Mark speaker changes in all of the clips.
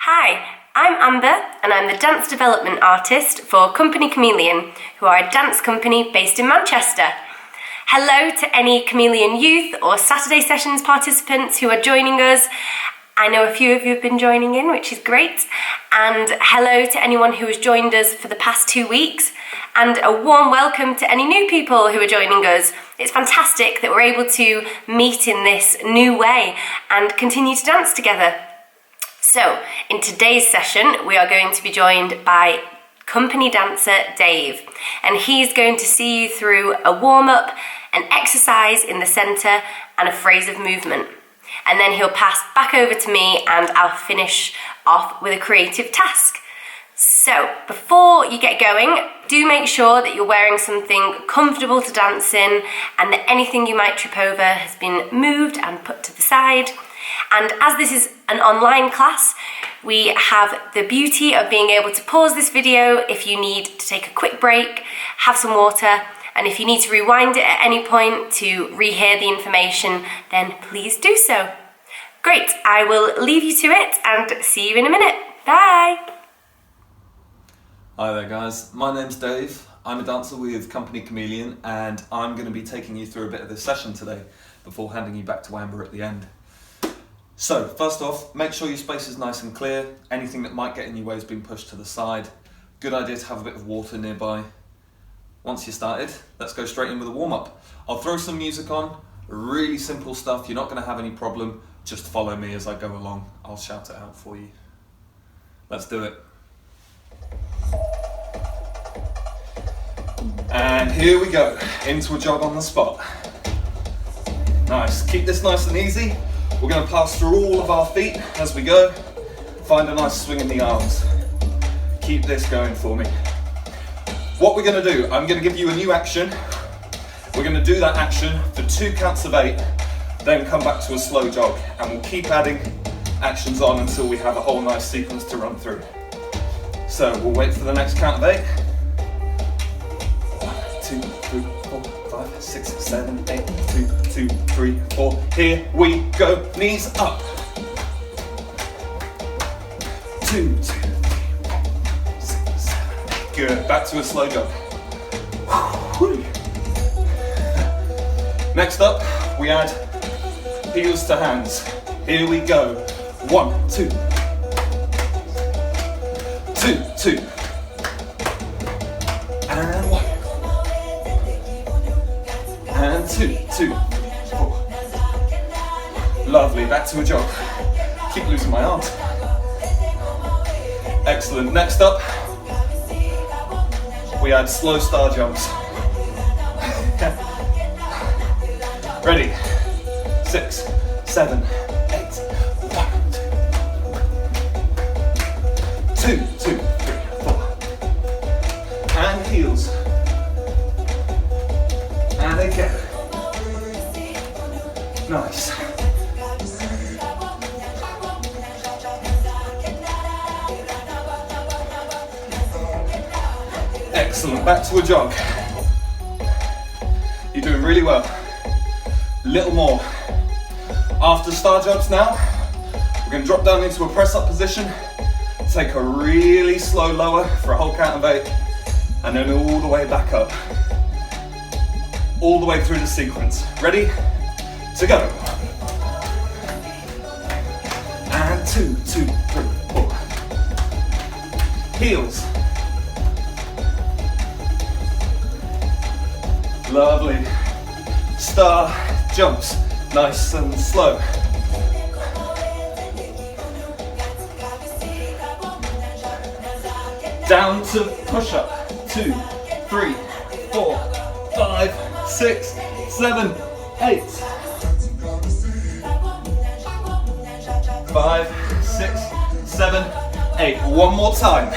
Speaker 1: Hi, I'm Amber and I'm the dance development artist for Company Chameleon, who are a dance company based in Manchester. Hello to any Chameleon youth or Saturday Sessions participants who are joining us. I know a few of you have been joining in, which is great. And hello to anyone who has joined us for the past 2 weeks. And a warm welcome to any new people who are joining us. It's fantastic that we're able to meet in this new way and continue to dance together. So, in today's session, we are going to be joined by company dancer Dave, and he's going to see you through a warm-up, an exercise in the centre, and a phrase of movement. And then he'll pass back over to me and I'll finish off with a creative task. So, before you get going, do make sure that you're wearing something comfortable to dance in and that anything you might trip over has been moved and put to the side. And as this is an online class, we have the beauty of being able to pause this video if you need to take a quick break, have some water, and if you need to rewind it at any point to rehear the information, then please do so. Great, I will leave you to it and see you in a minute. Bye!
Speaker 2: Hi there guys, my name's Dave. I'm a dancer with Company Chameleon and I'm going to be taking you through a bit of this session today before handing you back to Amber at the end. So, first off, make sure your space is nice and clear. Anything that might get in your way has been pushed to the side. Good idea to have a bit of water nearby. Once you're started, let's go straight in with a warm-up. I'll throw some music on, really simple stuff. You're not going to have any problem. Just follow me as I go along. I'll shout it out for you. Let's do it. And here we go, into a jog on the spot. Nice, keep this nice and easy. We're going to pass through all of our feet as we go. Find a nice swing in the arms. Keep this going for me. What we're going to do, I'm going to give you a new action. We're going to do that action for 2 counts of 8, then come back to a slow jog, and we'll keep adding actions on until we have a whole nice sequence to run through. So we'll wait for the next count of 8. 1, 2, 3, 4, 5, 6, 7, 8, 2, 2, 3, 4. Here we go, knees up. 2, 2, 3, 4, 6, 7, 8. Good, back to a slow jog. Next up, we add heels to hands. Here we go. 1, 2, 2, 2, and 1. And 2, 2, 4. Lovely, back to a jog. Keep losing my arms. Excellent. Next up, we add slow star jumps. Ready? 6, 7, 8. 1, 2, 2, 3, 4. And heels. And again. Nice. Excellent, back to a jog. You're doing really well. Little more. After star jumps now, we're going to drop down into a press up position, take a really slow lower for a whole count of 8, and then all the way back up. All the way through the sequence. Ready? To go. And 2, 2, 3, 4. Heels. Lovely. Star jumps. Nice and slow. Down to push up. 2, 3, 4, 5, 6, 7, 8. 5, 6, 7, 8. One more time.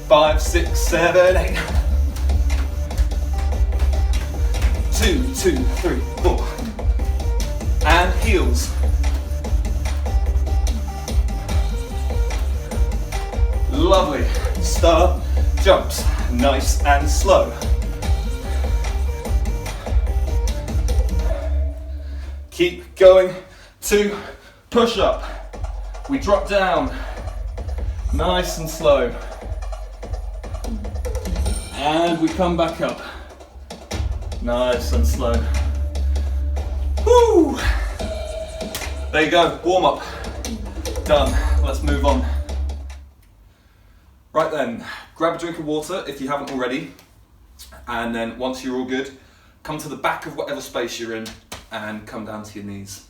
Speaker 2: 5, 6, 7, 8. 2, 2, 3, 4. And heels. Lovely. Star jumps. Nice and slow. Keep going. 2, push up. We drop down, nice and slow. And we come back up, nice and slow. Woo! There you go, warm up. Done, let's move on. Right then, grab a drink of water if you haven't already. And then once you're all good, come to the back of whatever space you're in and come down to your knees.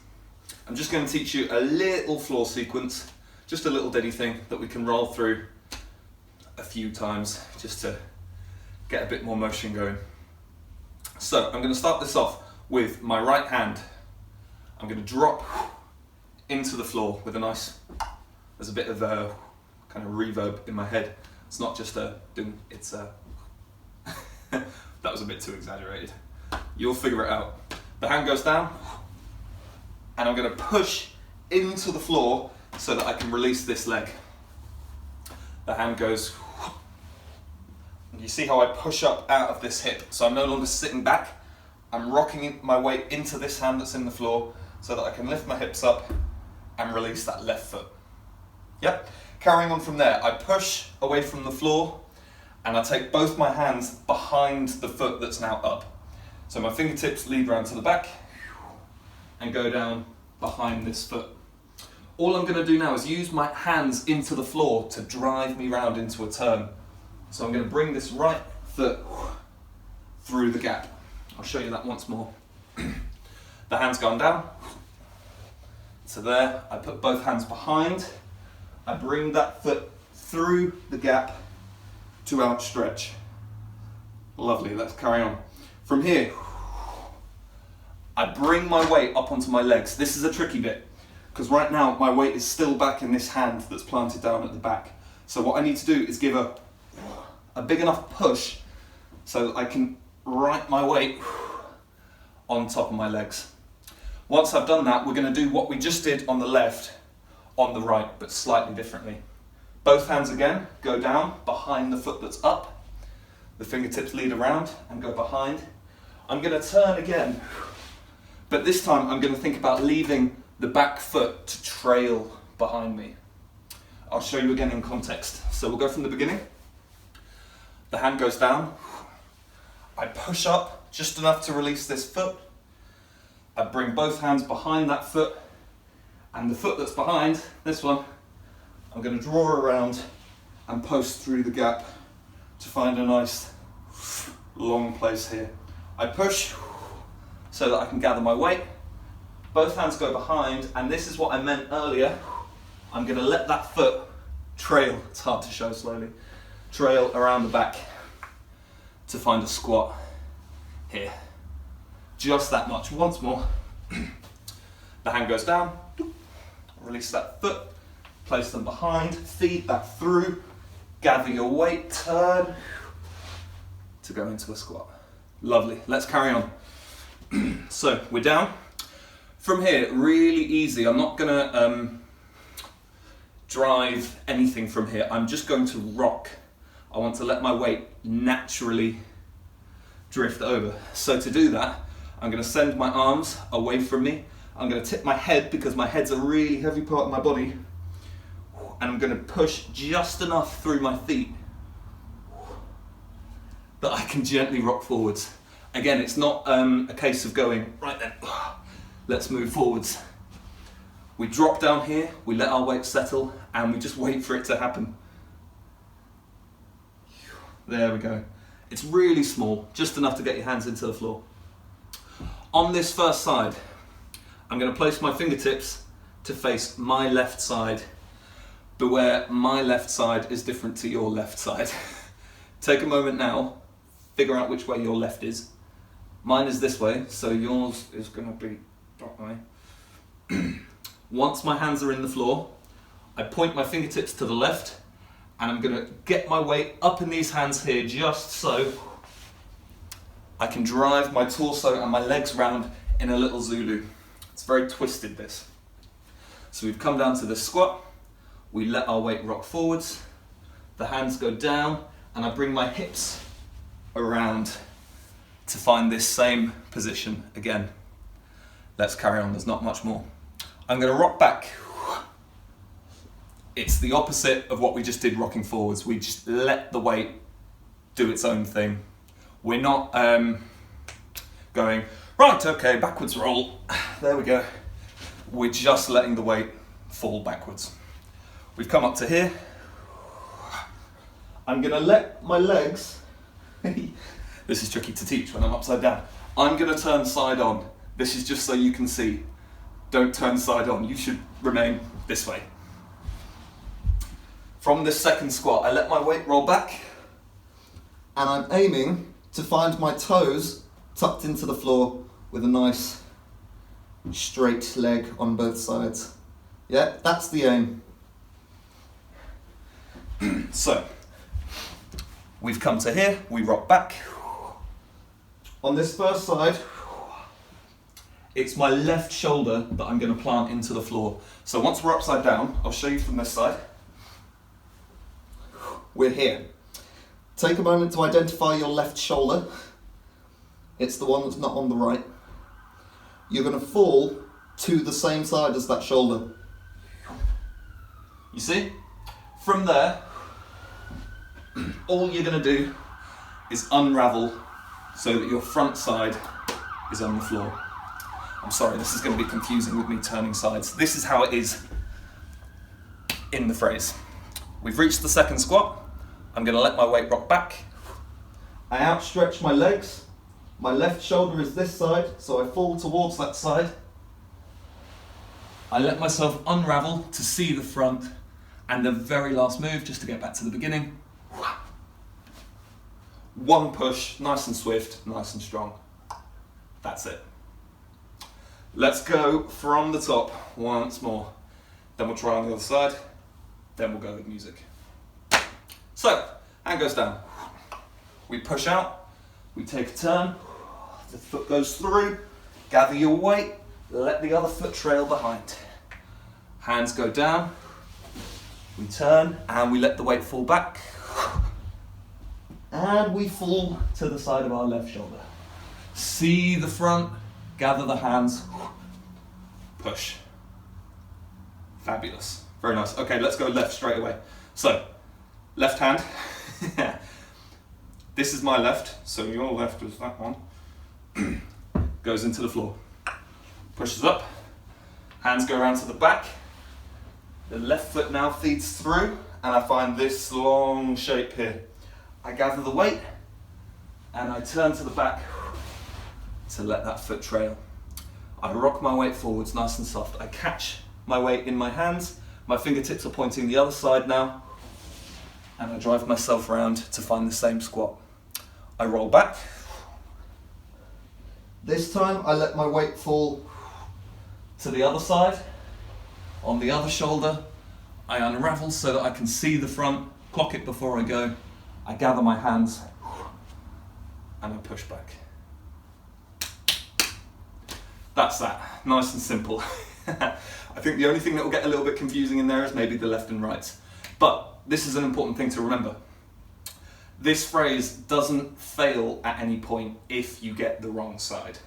Speaker 2: I'm just going to teach you a little floor sequence, just a little ditty thing that we can roll through a few times just to get a bit more motion going. So I'm going to start this off with my right hand. I'm going to drop into the floor with a nice, there's a bit of a kind of reverb in my head. It's not just a ding, it's a, that was a bit too exaggerated. You'll figure it out. The hand goes down and I'm going to push into the floor so that I can release this leg. The hand goes, and you see how I push up out of this hip, so I'm no longer sitting back, I'm rocking my weight into this hand that's in the floor so that I can lift my hips up and release that left foot. Yep, carrying on from there, I push away from the floor and I take both my hands behind the foot that's now up. So my fingertips lead round to the back and go down behind this foot. All I'm going to do now is use my hands into the floor to drive me round into a turn. So I'm going to bring this right foot through the gap. I'll show you that once more. The hand's gone down. So there, I put both hands behind. I bring that foot through the gap to outstretch. Lovely, let's carry on. From here, I bring my weight up onto my legs. This is a tricky bit, because right now my weight is still back in this hand that's planted down at the back. So what I need to do is give a big enough push so that I can right my weight on top of my legs. Once I've done that, we're going to do what we just did on the left, on the right, but slightly differently. Both hands again go down behind the foot that's up. The fingertips lead around and go behind. I'm going to turn again, but this time I'm going to think about leaving the back foot to trail behind me. I'll show you again in context. So we'll go from the beginning. The hand goes down. I push up just enough to release this foot. I bring both hands behind that foot, and the foot that's behind, this one, I'm going to draw around and post through the gap to find a nice long place here. I push so that I can gather my weight. Both hands go behind, and this is what I meant earlier. I'm going to let that foot trail, it's hard to show slowly, trail around the back to find a squat here. Just that much. Once more. The hand goes down, release that foot, place them behind, feed that through, gather your weight, turn to go into a squat. Lovely, let's carry on. So we're down. From here, really easy. I'm not gonna drive anything from here. I'm just going to rock. I want to let my weight naturally drift over. So to do that, I'm going to send my arms away from me. I'm going to tip my head because my head's a really heavy part of my body. And I'm going to push just enough through my feet that I can gently rock forwards. Again, it's not a case of going, right then, let's move forwards. We drop down here, we let our weight settle, and we just wait for it to happen. There we go. It's really small, just enough to get your hands into the floor. On this first side, I'm going to place my fingertips to face my left side. Beware, my left side is different to your left side. Take a moment now, figure out which way your left is. Mine is this way, so yours is going to be that way. Once my hands are in the floor, I point my fingertips to the left, and I'm going to get my weight up in these hands here just so I can drive my torso and my legs round in a little Zulu. It's very twisted, this. So we've come down to this squat, we let our weight rock forwards, the hands go down, and I bring my hips around to find this same position again. Let's carry on, there's not much more. I'm going to rock back. It's the opposite of what we just did rocking forwards. We just let the weight do its own thing. We're not going, right, okay, backwards roll. There we go. We're just letting the weight fall backwards. We've come up to here. I'm going to let my legs, this is tricky to teach when I'm upside down. I'm going to turn side on. This is just so you can see. Don't turn side on. You should remain this way. From this second squat, I let my weight roll back, and I'm aiming to find my toes tucked into the floor with a nice straight leg on both sides. Yeah, that's the aim. So, we've come to here, we rock back. On this first side, it's my left shoulder that I'm going to plant into the floor. So once we're upside down, I'll show you from this side. We're here. Take a moment to identify your left shoulder. It's the one that's not on the right. You're going to fall to the same side as that shoulder. You see? From there, all you're going to do is unravel so that your front side is on the floor. I'm sorry, this is going to be confusing with me turning sides. This is how it is in the phrase. We've reached the second squat. I'm going to let my weight rock back. I outstretch my legs. My left shoulder is this side, so I fall towards that side. I let myself unravel to see the front, and the very last move, just to get back to the beginning. One push, nice and swift, nice and strong. That's it. Let's go from the top once more. Then we'll try on the other side. Then we'll go with music. So, hand goes down. We push out. We take a turn. The foot goes through. Gather your weight. Let the other foot trail behind. Hands go down. We turn and we let the weight fall back. And we fall to the side of our left shoulder. See the front. Gather the hands. Push. Fabulous. Very nice. Okay, let's go left straight away. So, left hand. This is my left, so your left is that one. Goes into the floor. Pushes up. Hands go around to the back. The left foot now feeds through, and I find this long shape here. I gather the weight, and I turn to the back to let that foot trail. I rock my weight forwards nice and soft. I catch my weight in my hands. My fingertips are pointing the other side now, and I drive myself around to find the same squat. I roll back. This time I let my weight fall to the other side. On the other shoulder, I unravel so that I can see the front, clock it before I go. I gather my hands and I push back. That's that, nice and simple. I think the only thing that will get a little bit confusing in there is maybe the left and right. But this is an important thing to remember. This phrase doesn't fail at any point if you get the wrong side.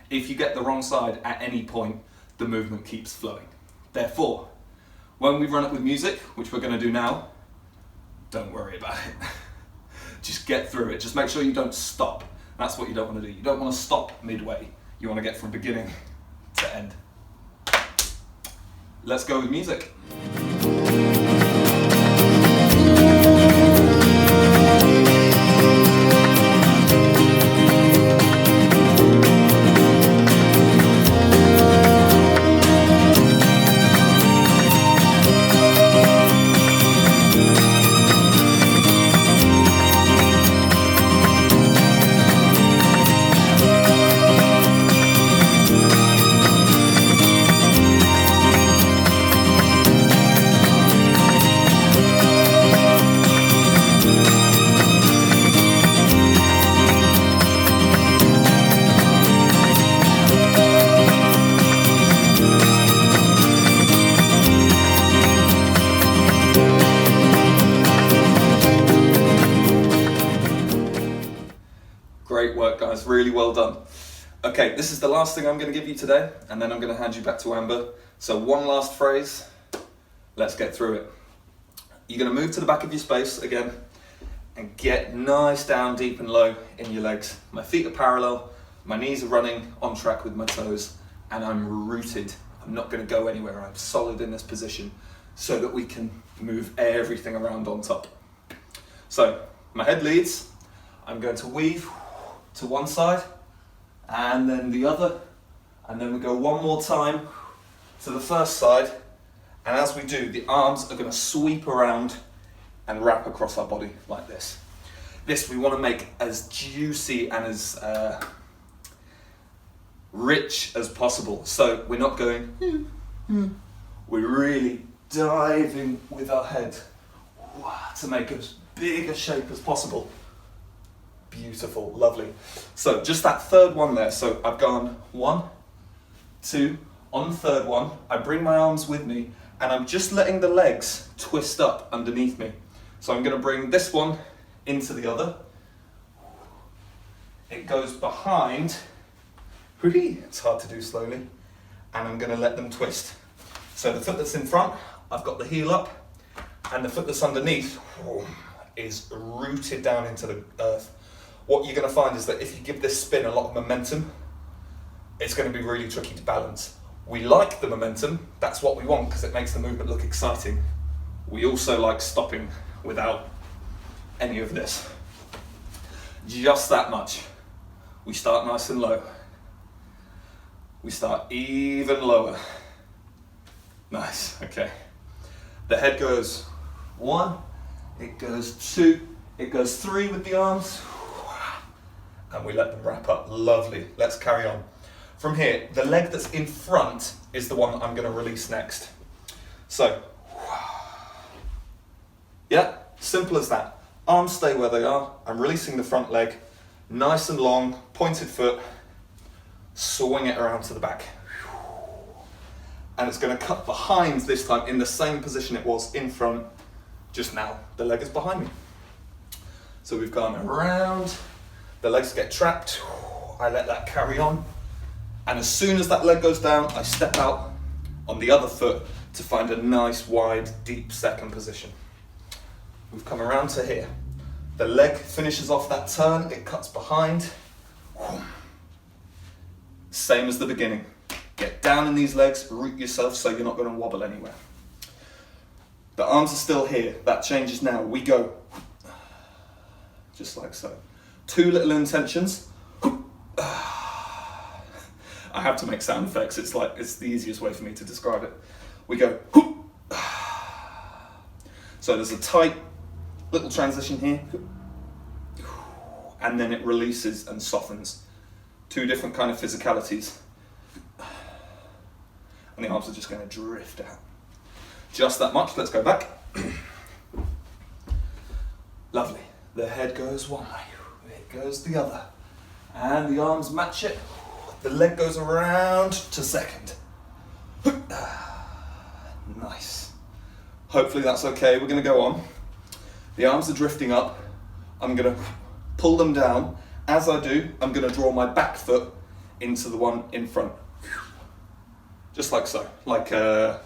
Speaker 2: If you get the wrong side at any point, the movement keeps flowing. Therefore, when we run it with music, which we're going to do now, don't worry about it. Just get through it. Just make sure you don't stop. That's what you don't want to do. You don't want to stop midway. You want to get from beginning to end. Let's go with music. Great work, guys, really well done. Okay, this is the last thing I'm going to give you today, and then I'm going to hand you back to Amber So one last phrase, let's get through it. You're going to move to the back of your space again and get nice down, deep and low in your legs. My feet are parallel, my knees are running on track with my toes, and I'm rooted. I'm not going to go anywhere. I'm solid in this position so that we can move everything around on top. So my head leads, I'm going to weave to one side and then the other, and then we go one more time to the first side, and as we do, the arms are going to sweep around and wrap across our body like this. This we want to make as juicy and as rich as possible. So we're not going, we're really diving with our head to make as big a shape as possible. Beautiful, lovely. So just that third one there. So I've gone 1, 2, on the third one, I bring my arms with me and I'm just letting the legs twist up underneath me. So I'm going to bring this one into the other. It goes behind. It's hard to do slowly. And I'm going to let them twist. So the foot that's in front, I've got the heel up, and the foot that's underneath is rooted down into the earth. What you're going to find is that if you give this spin a lot of momentum, it's going to be really tricky to balance. We like the momentum, that's what we want because it makes the movement look exciting. We also like stopping without any of this. Just that much. We start nice and low. We start even lower. Nice, okay. The head goes 1, it goes 2, it goes 3 with the arms, and we let them wrap up. Lovely, let's carry on. From here, the leg that's in front is the one that I'm going to release next. So, yeah, simple as that. Arms stay where they are. I'm releasing the front leg, nice and long, pointed foot, swing it around to the back. And it's going to cut behind this time in the same position it was in front just now. The leg is behind me. So we've gone around, the legs get trapped, I let that carry on. And as soon as that leg goes down, I step out on the other foot to find a nice, wide, deep second position. We've come around to here. The leg finishes off that turn, it cuts behind. Same as the beginning. Get down in these legs, root yourself so you're not going to wobble anywhere. The arms are still here, that changes now. We go just like so. 2 little intentions. I have to make sound effects, it's the easiest way for me to describe it. We go, so there's a tight little transition here, and then it releases and softens. 2 different kind of physicalities. And the arms are just going to drift out. Just that much, let's go back. Lovely. The head goes one way, it goes the other. And the arms match it. The leg goes around to second. Nice. Hopefully that's okay. We're going to go on. The arms are drifting up. I'm going to pull them down. As I do, I'm going to draw my back foot into the one in front. Just like so. Like a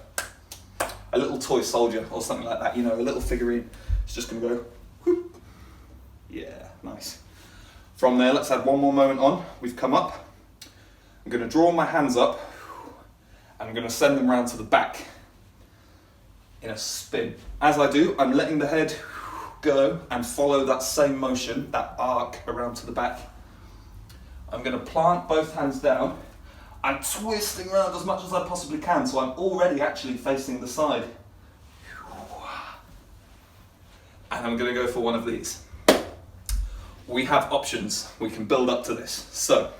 Speaker 2: little toy soldier or something like that. You know, a little figurine. It's just going to go. Whoop. Yeah, nice. From there, let's add one more moment on. We've come up. I'm going to draw my hands up and I'm going to send them round to the back in a spin. As I do, I'm letting the head go and follow that same motion, that arc around to the back. I'm going to plant both hands down. I'm twisting around as much as I possibly can, so I'm already actually facing the side. And I'm going to go for one of these. We have options. We can build up to this. So,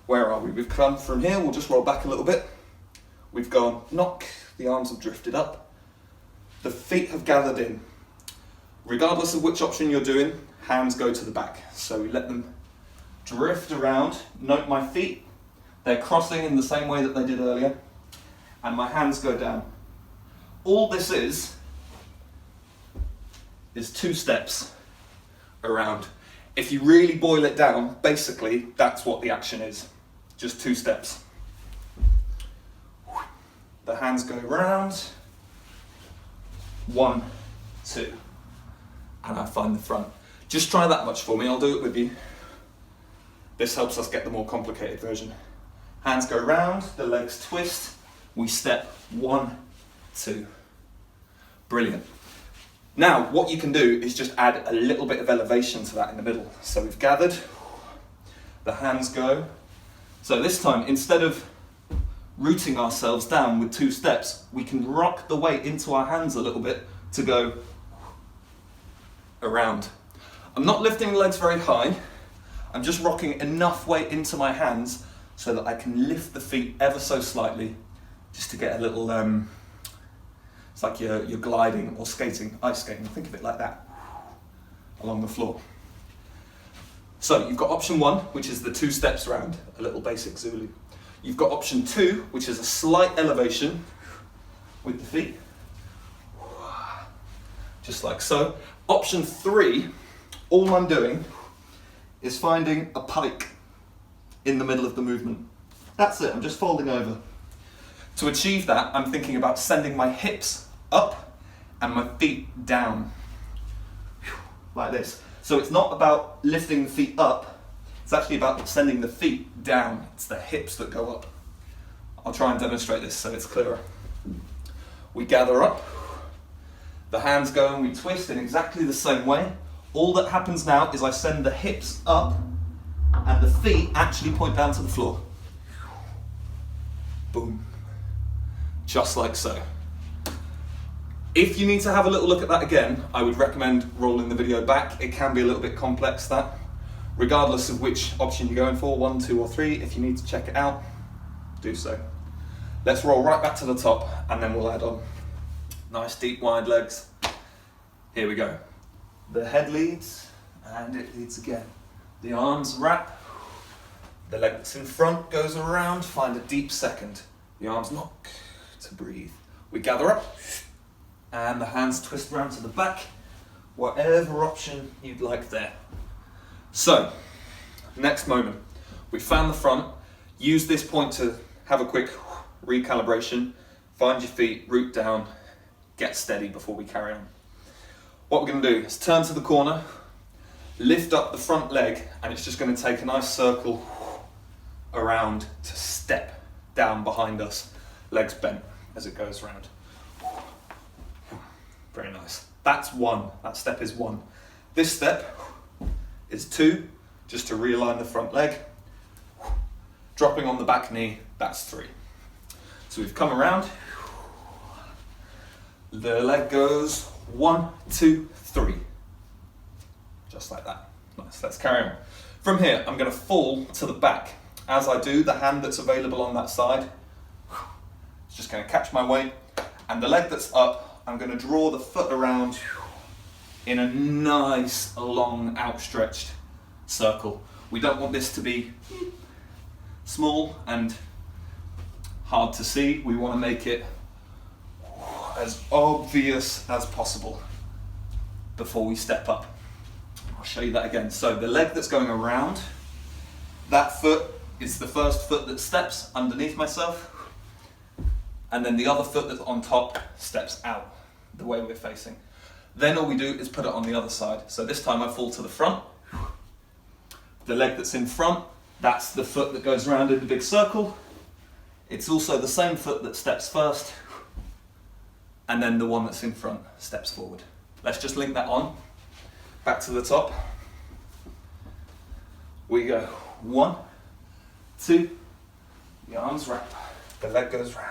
Speaker 2: where are we? We've come from here, we'll just roll back a little bit. We've gone knock, the arms have drifted up. The feet have gathered in. Regardless of which option you're doing, hands go to the back. So we let them drift around. Note my feet, they're crossing in the same way that they did earlier. And my hands go down. All this is 2 steps around. If you really boil it down, basically that's what the action is. Just 2 steps. The hands go round. 1, 2. And I find the front. Just try that much for me, I'll do it with you. This helps us get the more complicated version. Hands go round, the legs twist, we step 1, 2. Brilliant. Now, what you can do is just add a little bit of elevation to that in the middle. So we've gathered, the hands go. So this time, instead of rooting ourselves down with 2 steps, we can rock the weight into our hands a little bit to go around. I'm not lifting the legs very high, I'm just rocking enough weight into my hands so that I can lift the feet ever so slightly, just to get a little, it's like you're gliding or skating, ice skating, think of it like that, along the floor. So you've got option 1, which is the 2 steps round, a little basic Zulu. You've got option 2, which is a slight elevation with the feet, just like so. Option 3, all I'm doing is finding a pike in the middle of the movement. That's it, I'm just folding over. To achieve that, I'm thinking about sending my hips up and my feet down, like this. So it's not about lifting the feet up, it's actually about sending the feet down. It's the hips that go up. I'll try and demonstrate this so it's clearer. We gather up, the hands go and we twist in exactly the same way. All that happens now is I send the hips up and the feet actually point down to the floor. Boom. Just like so. If you need to have a little look at that again, I would recommend rolling the video back. It can be a little bit complex, that. Regardless of which option you're going for, 1, 2 or 3, if you need to check it out, do so. Let's roll right back to the top and then we'll add on. Nice deep wide legs. Here we go. The head leads and it leads again. The arms wrap. The leg that's in front goes around, find a deep second. The arms knock to breathe. We gather up and the hands twist round to the back, whatever option you'd like there. So, next moment. We found the front, use this point to have a quick recalibration, find your feet, root down, get steady before we carry on. What we're going to do is turn to the corner, lift up the front leg, and it's just going to take a nice circle around to step down behind us, legs bent as it goes round. Very nice. That's 1, that step is 1. This step is 2, just to realign the front leg. Dropping on the back knee, that's 3. So we've come around, the leg goes 1, 2, 3. Just like that. Nice, let's carry on. From here, I'm going to fall to the back. As I do, the hand that's available on that side is just going to catch my weight, and the leg that's up, I'm going to draw the foot around in a nice, long, outstretched circle. We don't want this to be small and hard to see. We want to make it as obvious as possible before we step up. I'll show you that again. So the leg that's going around, that foot is the first foot that steps underneath myself, and then the other foot that's on top steps out the way we're facing. Then all we do is put it on the other side. So this time I fall to the front. The leg that's in front, that's the foot that goes around in the big circle. It's also the same foot that steps first, and then the one that's in front steps forward. Let's just link that on. Back to the top. We go 1, 2, the arms wrap, the leg goes round.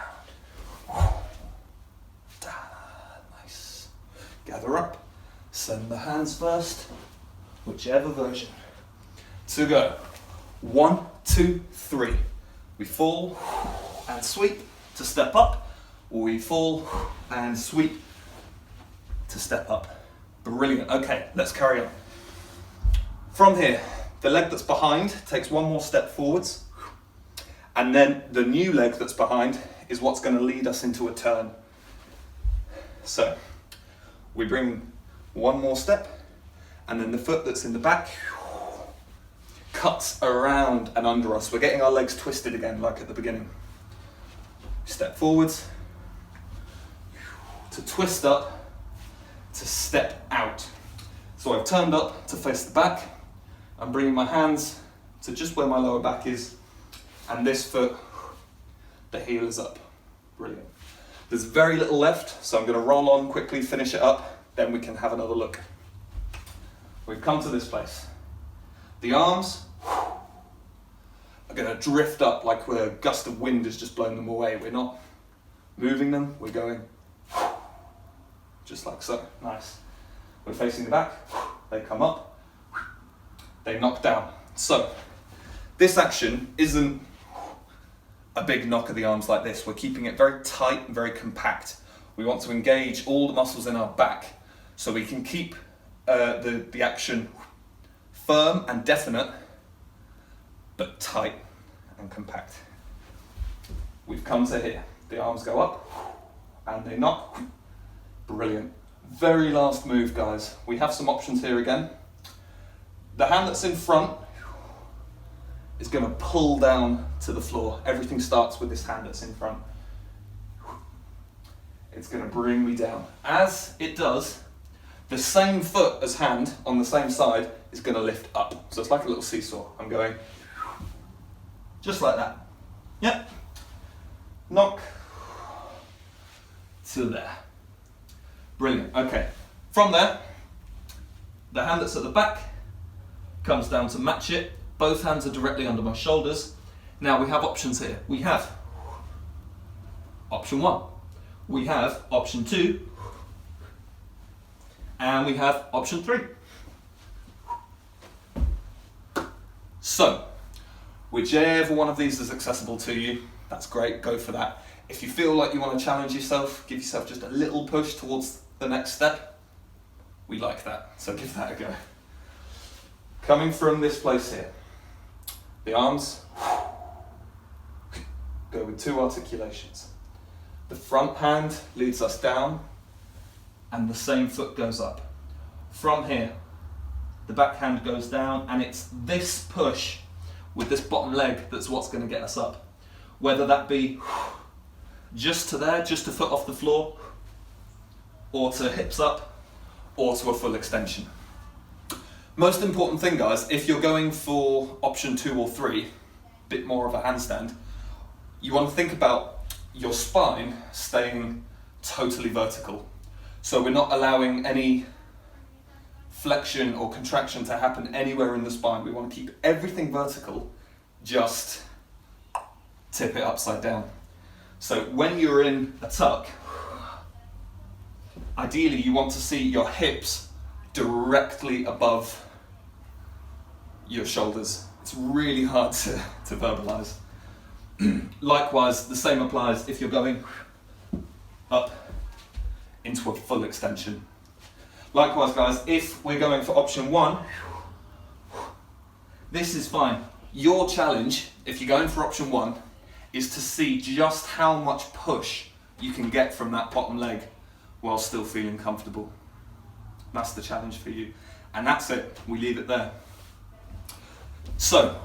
Speaker 2: Nice. Gather up, send the hands first, whichever version. To go. 1, 2, 3. We fall and sweep to step up, or we fall and sweep to step up. Brilliant. Okay, let's carry on. From here, the leg that's behind takes 1 more step forwards, and then the new leg that's behind is what's going to lead us into a turn. So we bring 1 more step, and then the foot that's in the back cuts around and under us. We're getting our legs twisted again, like at the begining. Step forwards, to twist up, to step out. So I've turned up to face the back. I'm bringing my hands to just where my lower back is, and this foot, the heel is up. Brilliant. There's very little left, so I'm going to roll on quickly, finish it up, then we can have another look. We've come to this place. The arms are going to drift up like a gust of wind has just blown them away. We're not moving them, we're going just like so. Nice. We're facing the back, they come up, they knock down. So this action isn't a big knock of the arms like this. We're keeping it very tight and very compact. We want to engage all the muscles in our back so we can keep the action firm and definite, but tight and compact. We've come to here. The arms go up and they knock. Brilliant. Very last move, guys. We have some options here again. The hand that's in front is going to pull down to the floor. Everything starts with this hand that's in front. It's going to bring me down. As it does, the same foot as hand on the same side is going to lift up. So it's like a little seesaw. I'm going just like that. Yep. Knock to there. Brilliant. Okay. From there, the hand that's at the back comes down to match it. Both hands are directly under my shoulders. Now we have options here. We have option 1. We have option 2. And we have option 3. So, whichever one of these is accessible to you, that's great, go for that. If you feel like you want to challenge yourself, give yourself just a little push towards the next step, we like that, so give that a go. Coming from this place here, the arms go with 2 articulations. The front hand leads us down and the same foot goes up. From here, the back hand goes down, and it's this push with this bottom leg that's what's going to get us up. Whether that be just to there, just a foot off the floor, or to hips up, or to a full extension. Most important thing, guys, if you're going for option 2 or 3, bit more of a handstand, you want to think about your spine staying totally vertical. So we're not allowing any flexion or contraction to happen anywhere in the spine. We want to keep everything vertical, just tip it upside down. So when you're in a tuck, ideally you want to see your hips directly above your shoulders. It's really hard to verbalize. Likewise, the same applies if you're going up into a full extension. Likewise, guys, if we're going for option 1, this is fine. Your challenge, if you're going for option 1, is to see just how much push you can get from that bottom leg while still feeling comfortable. That's the challenge for you. And that's it. We leave it there. So,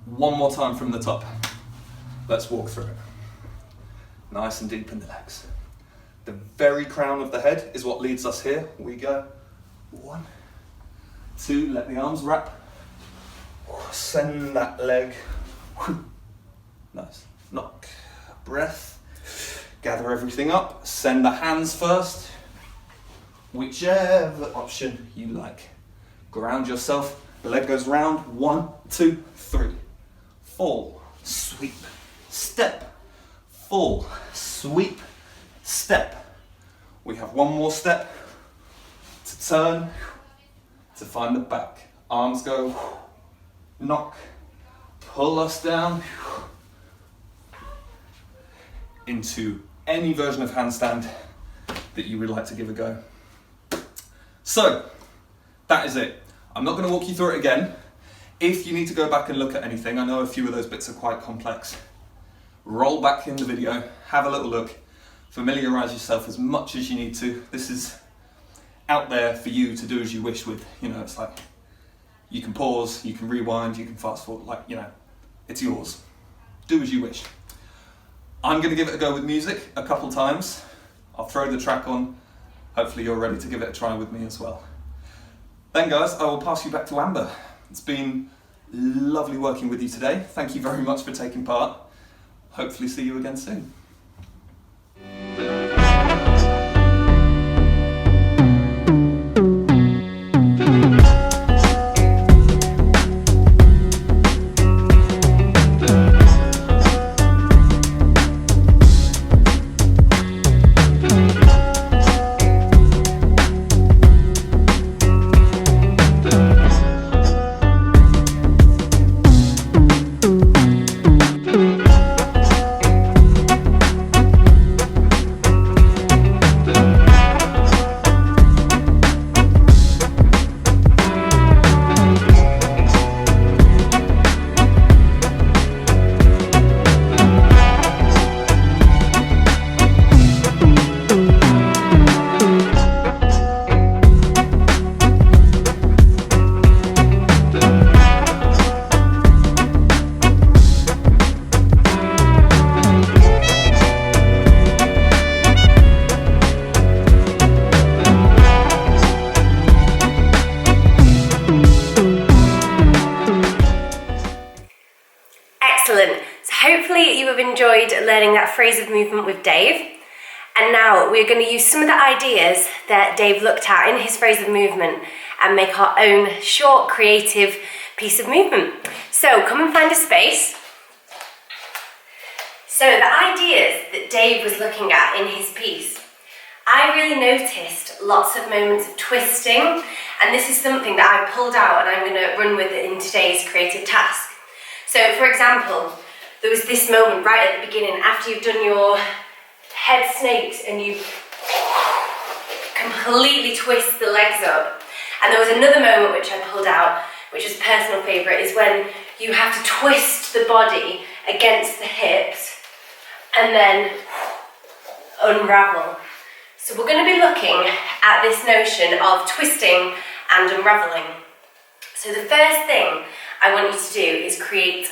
Speaker 2: one more time from the top. Let's walk through it. Nice and deep in the legs. The very crown of the head is what leads us here. We go 1, 2, let the arms wrap. Send that leg. Nice. Knock. Breath. Gather everything up. Send the hands first. Whichever option you like. Ground yourself. The leg goes round. 1, 2, 3. Fall. Sweep. Step. Fall. Sweep. Step. We have one more step to turn, to find the back. Arms go, knock, pull us down into any version of handstand that you would like to give a go. So, that is it. I'm not going to walk you through it again. If you need to go back and look at anything, I know a few of those bits are quite complex. Roll back in the video, have a little look. Familiarise yourself as much as you need to. This is out there for you to do as you wish with. You know, it's like you can pause, you can rewind, you can fast forward, like, you know, it's yours. Do as you wish. I'm going to give it a go with music a couple times. I'll throw the track on. Hopefully you're ready to give it a try with me as well. Then guys, I will pass you back to Amber. It's been lovely working with you today. Thank you very much for taking part. Hopefully see you again soon.
Speaker 1: Excellent. So hopefully you have enjoyed learning that phrase of movement with Dave. And now we're going to use some of the ideas that Dave looked at in his phrase of movement and make our own short, creative piece of movement. So come and find a space. So the ideas that Dave was looking at in his piece, I really noticed lots of moments of twisting, and this is something that I pulled out and I'm going to run with it in today's creative task. So for example, there was this moment right at the beginning after you've done your head snakes and you completely twist the legs up. And there was another moment which I pulled out, which is a personal favourite, is when you have to twist the body against the hips and then unravel. So we're going to be looking at this notion of twisting and unravelling. So the first thing I want you to do is create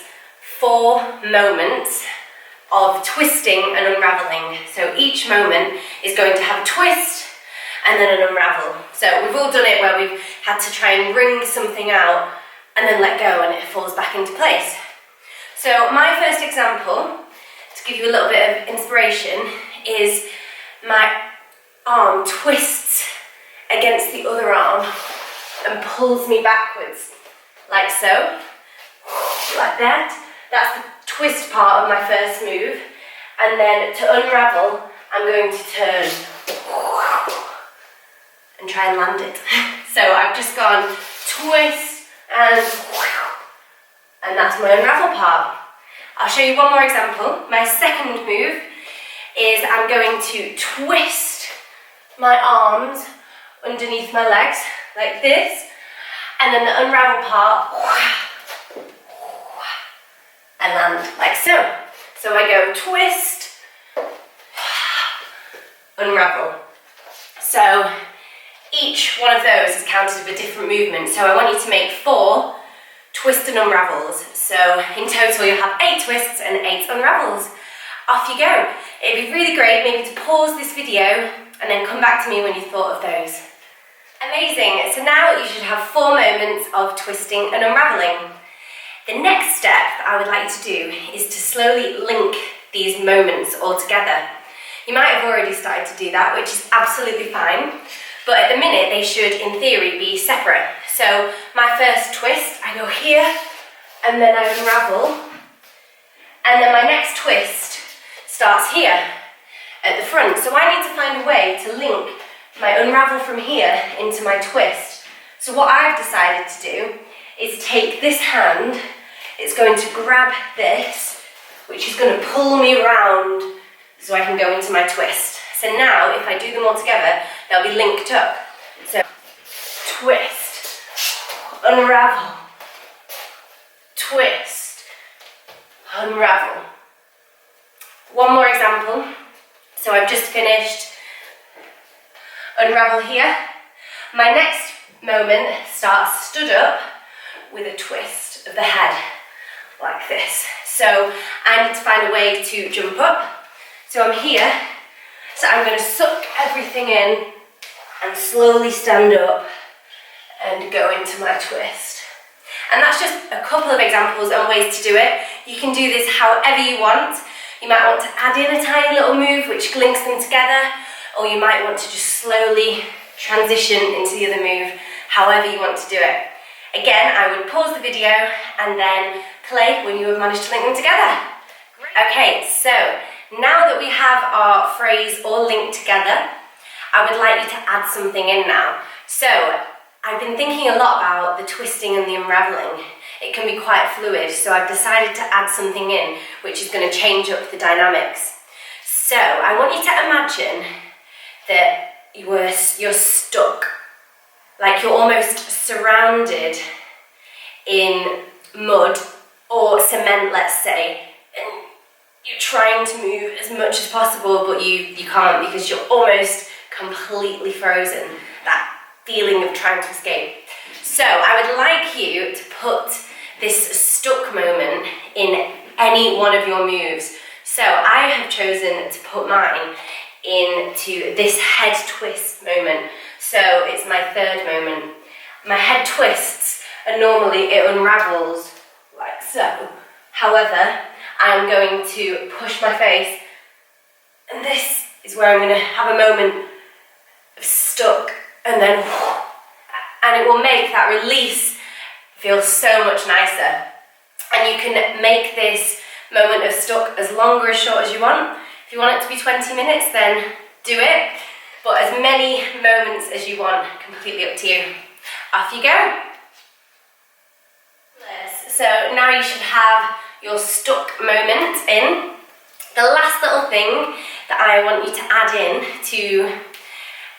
Speaker 1: 4 moments of twisting and unravelling. So each moment is going to have a twist and then an unravel. So we've all done it where we've had to try and wring something out and then let go and it falls back into place. So my first example, to give you a little bit of inspiration, is my arm twists against the other arm and pulls me backwards, like so, like that. That's the twist part of my first move. And then to unravel, I'm going to turn and try and land it. So I've just gone twist and that's my unravel part. I'll show you one more example. My second move is I'm going to twist my arms underneath my legs like this, and then the unravel part and land like so. So I go twist, unravel. So each one of those is counted as a different movement. So I want you to make 4 twist and unravels. So in total you'll have 8 twists and 8 unravels. Off you go. It'd be really great maybe to pause this video and then come back to me when you thought of those. Amazing. So now you should have 4 moments of twisting and unraveling. The next step that I would like you to do is to slowly link these moments all together. You might have already started to do that, which is absolutely fine, but at the minute they should, in theory, be separate. So my first twist, I go here, and then I unravel, and then my next twist starts here at the front. So I need to find a way to link my unravel from here into my twist. So what I've decided to do is take this hand, it's going to grab this, which is going to pull me around so I can go into my twist. So now, if I do them all together, they'll be linked up. So, twist, unravel, twist, unravel. One more example. So I've just finished unravel here. My next moment starts stood up with a twist of the head, like this. So I need to find a way to jump up. So I'm here, So I'm going to suck everything in and slowly stand up and go into my twist. And that's just a couple of examples and ways to do it. You can do this however you want. You might want to add in a tiny little move which links them together, or you might want to just slowly transition into the other move, however you want to do it. Again, I would pause the video and then play when you have managed to link them together. Okay, so now that we have our phrase all linked together, I would like you to add something in now. So I've been thinking a lot about the twisting and the unraveling. It can be quite fluid, so I've decided to add something in which is going to change up the dynamics. So I want you to imagine that you're stuck, like you're almost surrounded in mud or cement, let's say, and you're trying to move as much as possible, but you can't because you're almost completely frozen. That feeling of trying to escape. So I would like you to put this stuck moment in any one of your moves. So I have chosen to put mine into this head twist moment. So it's my third moment. My head twists, and normally it unravels like so. However, I'm going to push my face, and this is where I'm going to have a moment of stuck, and then, and it will make that release feel so much nicer. And you can make this moment of stuck as long or as short as you want. If you want it to be 20 minutes, then do it. But as many moments as you want, completely up to you. Off you go. So now you should have your stuck moment in. The last little thing that I want you to add in to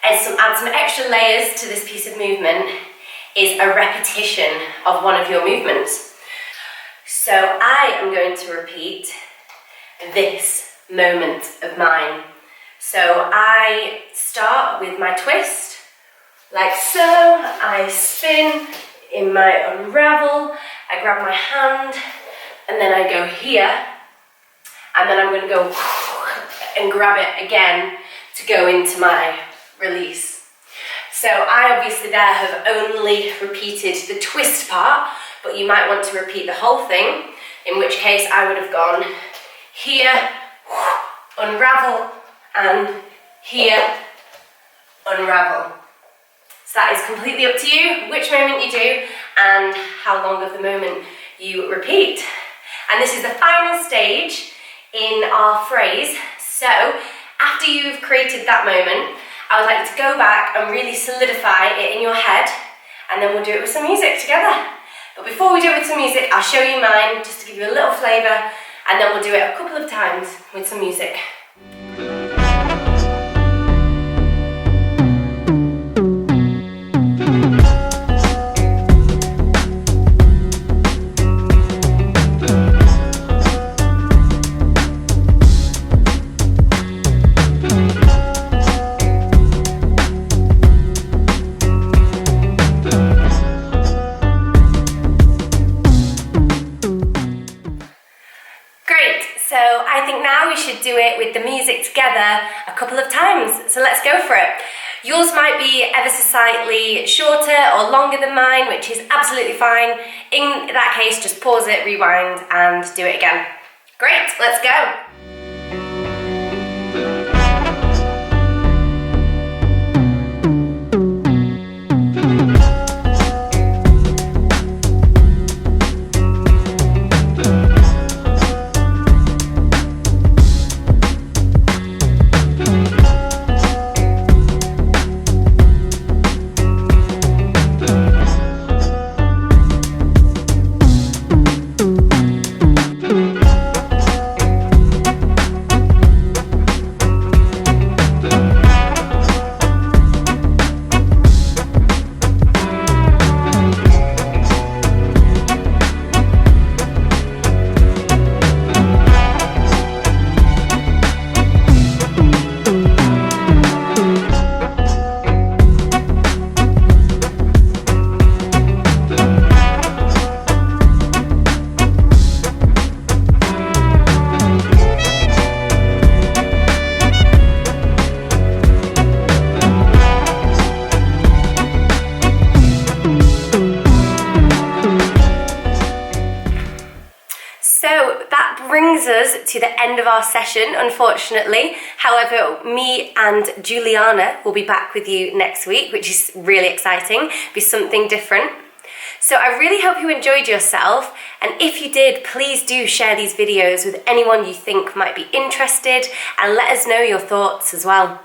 Speaker 1: add some extra layers to this piece of movement is a repetition of one of your movements. So I am going to repeat this moment of mine. So I start with my twist, like so. I spin in my unravel, I grab my hand, and then I go here, and then I'm going to go and grab it again to go into my release. So I obviously there have only repeated the twist part, but you might want to repeat the whole thing, in which case I would have gone here, unravel, and here, unravel. So that is completely up to you, which moment you do and how long of the moment you repeat. And this is the final stage in our phrase. So after you've created that moment, I would like you to go back and really solidify it in your head, and then we'll do it with some music together. But before we do it with some music, I'll show you mine just to give you a little flavour, and then we'll do it a couple of times with some music. I think now we should do it with the music together a couple of times. So let's go for it. Yours might be ever so slightly shorter or longer than mine, which is absolutely fine. In that case, just pause it, rewind, and do it again. Great, let's go. brings us to the end of our session, unfortunately. However, me and Juliana will be back with you next week, which is really exciting. It'll be something different. So I really hope you enjoyed yourself, and if you did, please do share these videos with anyone you think might be interested, and let us know your thoughts as well.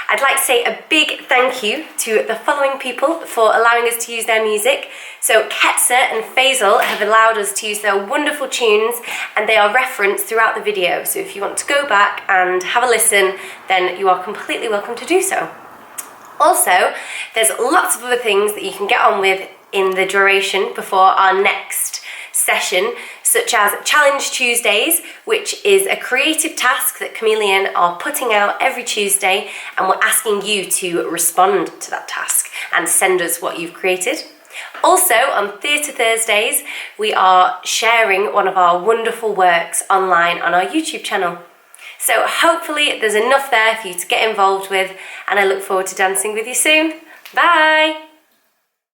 Speaker 1: I'd like to say a big thank you to the following people for allowing us to use their music. So Ketzer and Faisal have allowed us to use their wonderful tunes, and they are referenced throughout the video. So if you want to go back and have a listen, then you are completely welcome to do so. Also, there's lots of other things that you can get on with in the duration before our next session, such as Challenge Tuesdays, which is a creative task that Chameleon are putting out every Tuesday, and we're asking you to respond to that task and send us what you've created. Also, on Theatre Thursdays, we are sharing one of our wonderful works online on our YouTube channel. So hopefully there's enough there for you to get involved with, and I look forward to dancing with you soon. Bye!